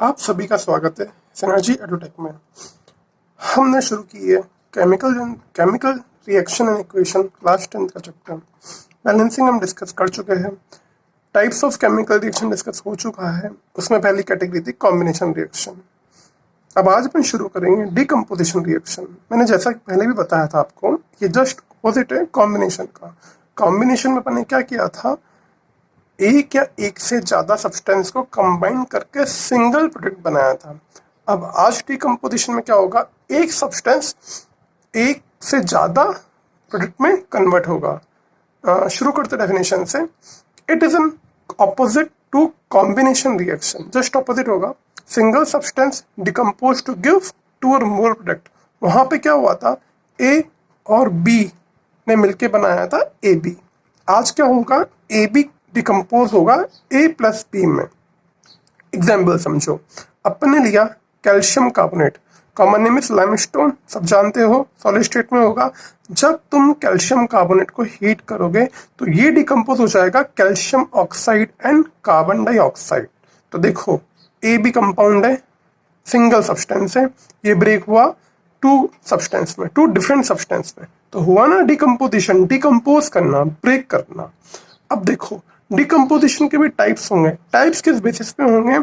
आप सभी का स्वागत है सिनर्जी एडुटेक में। हमने शुरू की है chemical reaction and equation class 10 का चैप्टर। बैलेंसिंग हम डिस्कस कर चुके हैं। Types of chemical reaction discuss हो चुका है। उसमें पहली कैटेगरी थी कॉम्बिनेशन रिएक्शन। अब आज अपन शुरू करेंगे डिकम्पोजिशन रिएक्शन। मैंने जैसा कि पहले भी बताया था आपको, ये जस्ट अपोजिट है कॉम्बिनेशन का। कॉम्बिनेशन में अपन ने क्या किया था, एक या एक से ज़्यादा सब्सटेंस को कंबाइन करके सिंगल प्रोडक्ट बनाया था। अब आज डिकम्पोजिशन में क्या होगा, एक सब्सटेंस एक से ज़्यादा प्रोडक्ट में कन्वर्ट होगा। शुरू करते डेफिनेशन से। It is an opposite to combination reaction. Just opposite होगा। Single substance decompose to give two or more product. वहाँ पे क्या हुआ था, ए और बी ने मिलके बनाया था ए बी। आज क्या होगा, ए बी डिकम्पोज होगा ए प्लस बी में। एग्जाम्पल समझो, अपन ने लिया calcium carbonate, common name is limestone, सब जानते हो, सॉलिड स्टेट में होगा। जब तुम कैल्शियम कार्बोनेट को हीट करोगे तो ये डिकम्पोज हो जाएगा calcium oxide and carbon dioxide. तो देखो, ए बी कंपाउंड है, सिंगल सब्सटेंस है, ये ब्रेक हुआ टू सब्सटेंस में, टू डिफरेंट सब्सटेंस में। तो हुआ ना डिकम्पोजिशन, डिकम्पोज करना, ब्रेक करना। अब देखो, डिकम्पोजिशन के भी टाइप्स होंगे। टाइप्स किस बेसिस पे होंगे,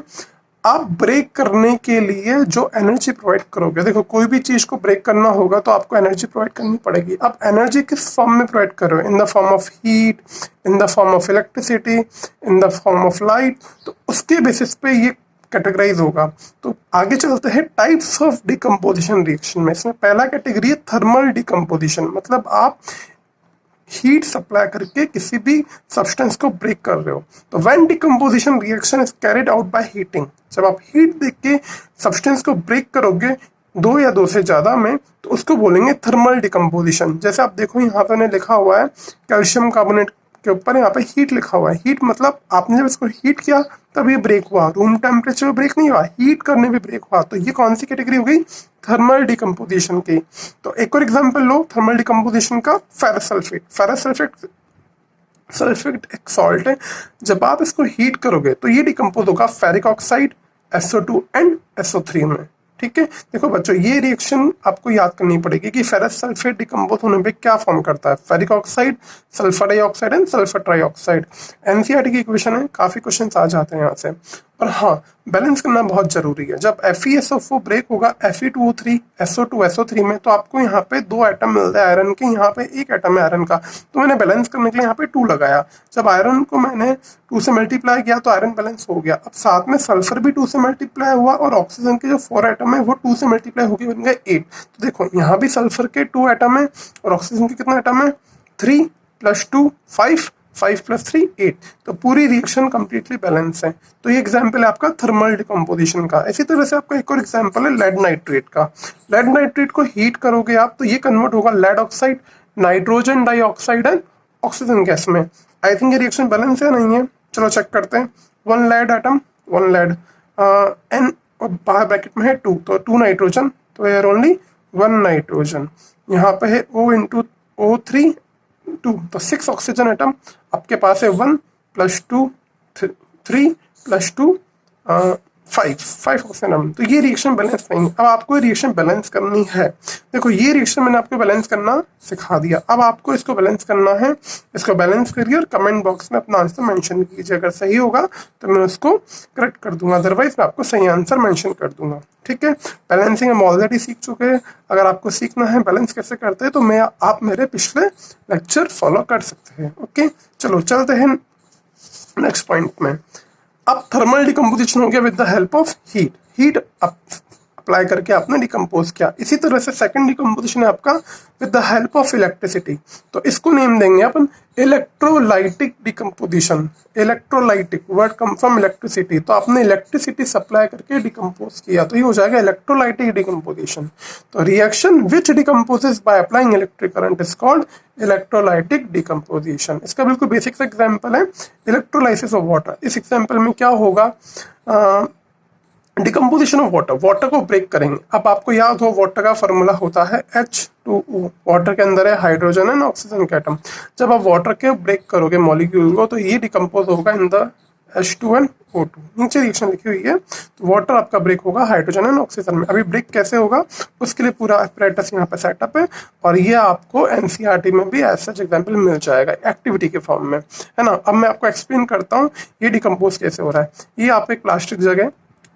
आप ब्रेक करने के लिए जो एनर्जी प्रोवाइड करोगे। देखो, कोई भी चीज को ब्रेक करना होगा तो आपको एनर्जी प्रोवाइड करनी पड़ेगी। आप एनर्जी किस फॉर्म में प्रोवाइड कर रहे हो, in the form of heat, in the form of electricity, in the form of light. तो उसके बेसिस पे ये कैटेगराइज होगा। तो आगे चलते हैं टाइप्स ऑफ डिकम्पोजिशन रिएक्शन में। इसमें पहला कैटेगरी है थर्मल डिकम्पोजिशन, मतलब आप हीट सप्लाई करके किसी भी सब्सटेंस को ब्रेक कर रहे हो। तो when decomposition reaction is carried out by heating, जब आप हीट देख के सब्सटेंस को ब्रेक करोगे दो या दो से ज्यादा में, तो उसको बोलेंगे थर्मल डिकम्पोजिशन। जैसे आप देखो, यहाँ पे लिखा हुआ है कैल्शियम कार्बोनेट के ऊपर यहाँ पे हीट लिखा हुआ है। हीट मतलब आपने जब इसको हीट किया तब ये ब्रेक हुआ, रूम टेम्परेचर पे ब्रेक नहीं हुआ, हीट करने पे ब्रेक हुआ। तो ये कौन सी कैटेगरी हो गई, थर्मल डिकम्पोजिशन की। तो एक और एग्जांपल लो थर्मल डिकम्पोजिशन का, फेरस सल्फेट। फेरस सल्फेट एक सॉल्ट है, जब आप इसको हीट करोगे तो ये डिकम्पोज होगा ferric oxide, SO2 and SO3 में। ठीक है, देखो बच्चों, ये रिएक्शन आपको याद करनी पड़ेगी कि फेरस सल्फेट डिकम्पोज होने पे क्या फॉर्म करता है, ferric oxide, sulphur dioxide and sulphur trioxide. NCERT की इक्वेशन है, काफी क्वेश्चंस आ जाते हैं यहाँ से। और हाँ, बैलेंस करना बहुत जरूरी है। जब FeSO4 ब्रेक होगा Fe2O3 SO2 SO3 में, तो आपको यहाँ पे दो एटम मिलते हैं आयरन के, यहाँ पे एक एटम है आयरन का। तो मैंने बैलेंस करने के लिए यहाँ पे 2 लगाया। जब आयरन को मैंने 2 से मल्टीप्लाई किया तो आयरन बैलेंस हो गया। अब साथ में सल्फर भी 2 से मल्टीप्लाई हुआ और ऑक्सीजन के जो 4 एटम है वो 2 से मल्टीप्लाई होकर बन गए 8। तो देखो, यहाँ भी सल्फर के 2 एटम है और ऑक्सीजन के कितना एटम है, 3 + 2 5, 5 + 3 8। तो पूरी रिएक्शन कंप्लीटली बैलेंस है। तो ये एग्जांपल है आपका थर्मल डिकम्पोजिशन का। इसी तरह से आपका एक और एग्जांपल है लेड नाइट्रेट का। लेड नाइट्रेट को हीट करोगे आप तो ये कन्वर्ट होगा lead oxide, nitrogen dioxide and oxygen gas में। आई थिंक ये रिएक्शन बैलेंस है, नहीं है? चलो चेक करते हैं। 1 लेड एटम, 1 लेड, एन और बाहर ब्रैकेट में है 2, तो 2 नाइट्रोजन, तो यार ओनली 1 नाइट्रोजन। यहाँ पे है O × O3 2, तो 6 ऑक्सीजन एटम। आपके पास है 1 + 2 3 + 2 5 ऑक्सीजन एटम। तो ये रिएक्शन बैलेंस नहीं। अब आपको रिएक्शन बैलेंस करनी है। देखो, ये रिएक्शन मैंने आपको बैलेंस करना सिखा दिया। अब आपको इसको बैलेंस करना है। इसको बैलेंस करिए और कमेंट बॉक्स में अपना आंसर मेंशन कीजिए। अगर सही होगा तो मैं उसको करेक्ट कर दूंगा, अदरवाइज मैं आपको सही आंसर मेंशन कर दूंगा। ठीक है, बैलेंसिंग हम ऑलरेडी सीख चुके हैं। अगर आपको सीखना है बैलेंस कैसे करते हैं तो आप मेरे पिछले लेक्चर फॉलो कर सकते हैं। ओके, चलो चलते हैं नेक्स्ट पॉइंट में। अब थर्मल डिकम्पोजिशन हो गया with the help of heat. Heat apply करके आपने डिकम्पोज किया। इसी तरह से सेकंड डिकम्पोजिशन है आपका with the help of electricity. तो इसको नेम देंगे अपन electrolytic decomposition. Electrolytic word come from electricity, तो आपने इलेक्ट्रिसिटी सप्लाई करके डिकम्पोज किया, तो ये हो जाएगा इलेक्ट्रोलाइटिक डिकम्पोजिशन। तो reaction which decomposes by applying electric current is called electrolytic decomposition. इसका बिल्कुल बेसिक एग्जाम्पल है इलेक्ट्रोलाइसिस ऑफ वाटर। इस एग्जाम्पल में क्या होगा, डिकम्पोजिशन ऑफ वाटर। वाटर को ब्रेक करेंगे। अब आपको याद हो, वाटर का फॉर्मूला होता है H2O। वाटर के अंदर है हाइड्रोजन एंड ऑक्सीजन के एटम। जब आप वाटर के ब्रेक करोगे मॉलिक्यूल को तो ये डिकम्पोज होगा इन द H2NO2, नीचे रिएक्शन लिखी हुई है। तो वाटर आपका ब्रेक होगा हाइड्रोजन एंड ऑक्सीजन में। अभी ब्रेक कैसे होगा उसके लिए पूरा अपरेटस यहाँ पे सेटअप है, और ये आपको एनसीईआरटी में भी ऐसा एग्जाम्पल मिल जाएगा एक्टिविटी के फॉर्म में, है ना। अब मैं आपको एक्सप्लेन करता हूँ ये डिकम्पोज कैसे हो रहा है। ये आपको एक प्लास्टिक जग है,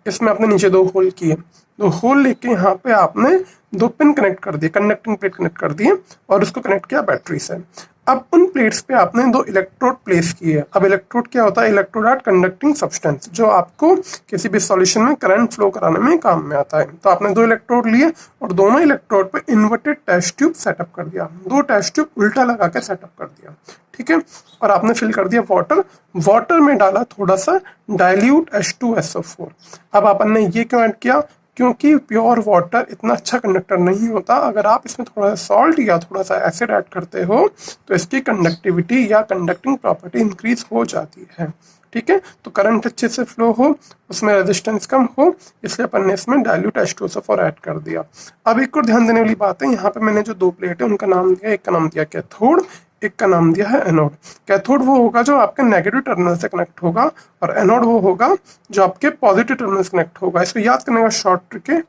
इसमें आपने नीचे 2 होल किए, 2 होल लेके यहाँ पे आपने 2 पिन कनेक्ट कर दिए, कंडक्टिंग प्लेट कनेक्ट कर दिए और उसको कनेक्ट किया बैटरी से। अब उन प्लेट्स पे आपने 2 इलेक्ट्रोड प्लेस किए। अब इलेक्ट्रोड क्या होता है? इलेक्ट्रोड आर कंडक्टिंग सब्सटेंस, जो आपको किसी भी सॉल्यूशन में करंट फ्लो कराने में काम में आता है। तो आपने 2 इलेक्ट्रोड लिए और दोनों इलेक्ट्रोड पे इन्वर्टेड टेस्ट ट्यूब सेटअप कर दिया, 2 टेस्ट ट्यूब उल्टा लगा के सेटअप कर दिया, ठीक है। और आपने फिल कर दिया वाटर, वाटर में डाला थोड़ा सा डाइल्यूट H2SO4। अब अपन ने ये क्यों ऐड किया? क्योंकि प्योर वाटर इतना अच्छा कंडक्टर नहीं होता, अगर आप इसमें थोड़ा सा सॉल्ट या थोड़ा सा एसिड ऐड करते हो तो इसकी कंडक्टिविटी या कंडक्टिंग प्रॉपर्टी इंक्रीज हो जाती है, ठीक है। तो करंट अच्छे से फ्लो हो, उसमें रेजिस्टेंस कम हो, इसलिए अपन ने इसमें डाइल्यूट H2SO4 ऐड कर दिया। अब एक और ध्यान देने वाली बात है, यहाँ पे मैंने जो 2 प्लेट है उनका नाम दिया, एक का नाम दिया कैथोड, एक का नाम दिया है एनोड। कैथोड वो होगा जो आपके नेगेटिव टर्मिनल से कनेक्ट होगा, और एनोड वो होगा जो आपके पॉजिटिव टर्मिनल से कनेक्ट होगा। इसको याद करने का शॉर्ट ट्रिक है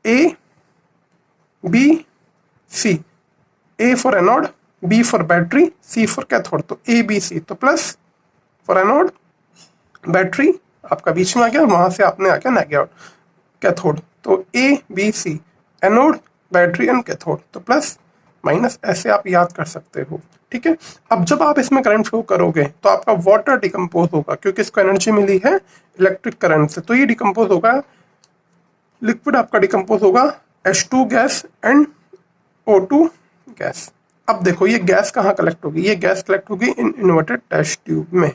ABC, A for anode, B for battery, C for cathode. तो ABC, तो प्लस फॉर एनोड, बैटरी आपका बीच में आ गया, वहां से आपने आ गया नेगेटिव कैथोड। तो ABC, anode, battery and cathode, तो प्लस माइनस, ऐसे आप याद कर सकते हो, ठीक है। अब जब आप इसमें करंट फ्लो करोगे तो आपका वाटर डिकम्पोज होगा, क्योंकि इसको एनर्जी मिली है इलेक्ट्रिक करंट से, तो ये डिकम्पोज होगा, लिक्विड आपका डिकम्पोज होगा H2 gas and O2 gas. अब देखो ये गैस कहाँ कलेक्ट होगी? ये गैस कलेक्ट होगी इन इन्वर्टेड टेस्ट ट्यूब में,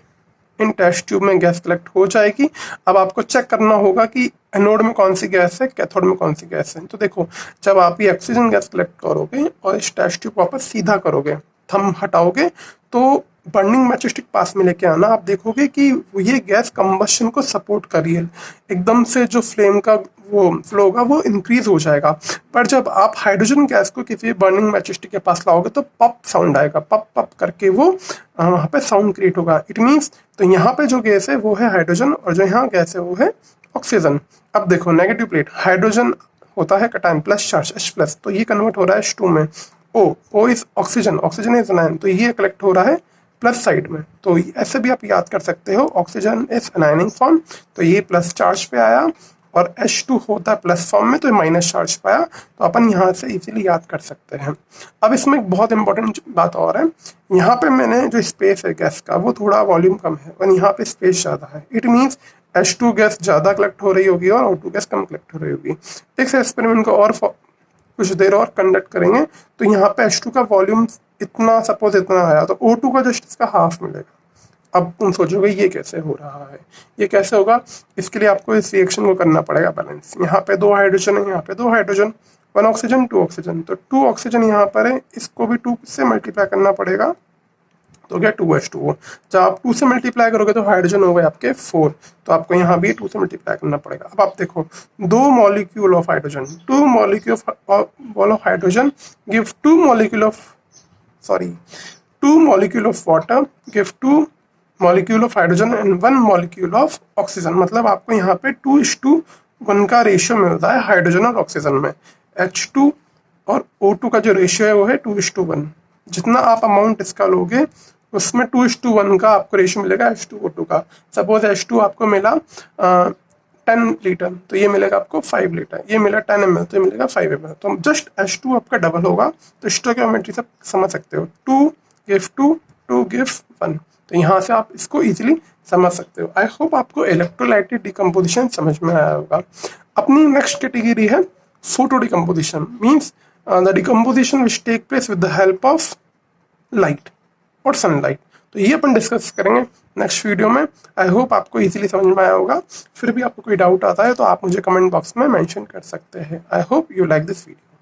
इन टेस्ट ट्यूब में गैस कलेक्ट हो जाएगी। अब आपको चेक करना होगा कि एनोड में कौन सी गैस है, कैथोड में कौन सी गैस है। तो देखो जब आप ये ऑक्सीजन गैस कलेक्ट करोगे और इस टेस्ट ट्यूब वापस सीधा करोगे, थंब हटाओगे, तो बर्निंग मैच स्टिक पास में लेके आना, आप देखोगे कि ये गैस कंबशन को सपोर्ट कर रही है, एकदम से जो फ्लेम का वो फ्लो होगा वो इंक्रीज हो जाएगा। पर जब आप हाइड्रोजन गैस को किसी बर्निंग मैच स्टिक के पास लाओगे तो पप साउंड आएगा, पप पप करके वो वहाँ पे साउंड क्रिएट होगा। इट मीन्स तो यहाँ पे जो गैस है वो है हाइड्रोजन, और जो यहाँ गैस है वो है ऑक्सीजन। अब देखो नेगेटिव प्लेट, हाइड्रोजन होता है कटायन प्लस चार्ज H+, तो ये कन्वर्ट हो रहा है H2 में। O is oxygen, oxygen is anion, तो ये कलेक्ट हो रहा है प्लस साइड में। तो ऐसे भी आप याद कर सकते हो, ऑक्सीजन इज एनायनिंग फॉर्म, तो ये प्लस चार्ज पे आया, और H2 होता है प्लस फॉर्म में, तो ये माइनस चार्ज पाया। तो अपन यहाँ से इजीली याद कर सकते हैं। अब इसमें एक बहुत इंपॉर्टेंट बात और है, यहाँ पे मैंने जो स्पेस है गैस का वो थोड़ा वॉल्यूम कम है, और यहाँ पे स्पेस ज़्यादा है। इट मीन्स H2 गैस ज़्यादा कलेक्ट हो रही होगी और O2 गैस कम कलेक्ट हो रही होगी। इस एक्सपेरिमेंट को और कुछ देर और कंडक्ट करेंगे, तो यहाँ पे H2 का वॉल्यूम इतना, सपोज इतना आया, तो O2 का जस्ट इसका हाफ मिलेगा। अब तुम सोचोगे ये कैसे हो रहा है, ये कैसे होगा? इसके लिए आपको इस रिएक्शन को करना पड़ेगा बैलेंस। यहाँ पे 2 हाइड्रोजन है, यहाँ पे 2 हाइड्रोजन, 1 ऑक्सीजन 2 ऑक्सीजन, तो 2 ऑक्सीजन यहाँ पर है, इसको भी 2 से मल्टीप्लाई करना पड़ेगा, तो क्या 2H2O। जब आप 2 से मल्टीप्लाई करोगे तो हाइड्रोजन हो गए आपके 4, तो आपको यहाँ भी 2 से मल्टीप्लाई करना पड़ेगा। अब आप देखो 2 molecule of hydrogen, 2 molecule of hydrogen give 2 molecule of water give 2 molecule of hydrogen and 1 molecule of oxygen. मतलब आपको यहाँ पे 2:1 का रेशियो मिलता है हाइड्रोजन और ऑक्सीजन में। H2 और O2 का जो रेशियो है वो है 2:1। जितना आप अमाउंट इसका लोगे उसमें 2:1 का आपको रेशियो मिलेगा H2O2 का। सपोज H2 आपको मिला 10 लीटर, तो ये मिलेगा आपको 5 लीटर, ये मिला 10 ml, तो ये मिलेगा 5 ml। तो जस्ट H2 आपका डबल होगा। तो स्टोइकियोमेट्री से समझ सकते हो, 2 गिव 2, 2 गिव 1। तो यहाँ से आप इसको इजीली समझ सकते हो। आई होप आपको इलेक्ट्रोलाइटिक डिकम्पोजिशन समझ में आया होगा। अपनी नेक्स्ट कैटेगरी है photo decomposition, means the decomposition which take place with the help of light और सनलाइट। तो ये अपन डिस्कस करेंगे नेक्स्ट वीडियो में। आई होप आपको इजीली समझ में आया होगा। फिर भी आपको कोई डाउट आता है तो आप मुझे कमेंट बॉक्स में मेंशन कर सकते हैं। I hope you like this video.